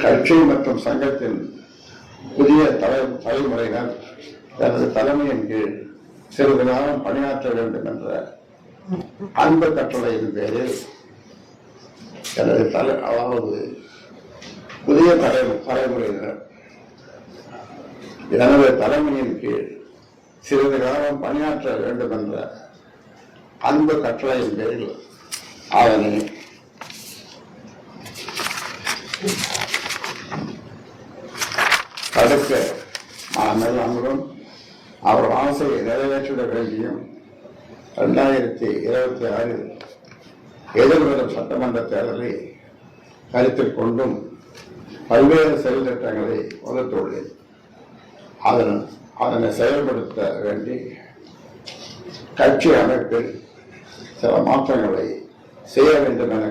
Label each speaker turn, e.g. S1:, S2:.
S1: கட்சி மற்றும் சங்கத்தின் புதிய தலைமுறையினர் தனது தலைமையின் கீழ் சிறிது காலம் பணியாற்ற வேண்டும் என்ற அன்பு கட்டளையின் பேரில் அதாவது புதிய தலைமுறையினர் எனது தலைமையின் கீழ் சிறிது காலம் பணியாற்ற வேண்டும் என்ற அன்பு கட்டளையின் பேரில் அதனை தடுக்க நாம் எல்லாரும் அவர் ஆசையை நிறைவேற்றிட வேண்டியும் 2026 எதிர்வரும் சட்டமன்ற தேர்தலை கருத்தில் கொண்டும் பல்வேறு செயல் திட்டங்களை வகுத்துள்ளேன். அதனை செயல்படுத்த வேண்டி கட்சி அமைப்பில் சில மாற்றங்களை செய்ய வேண்டும் என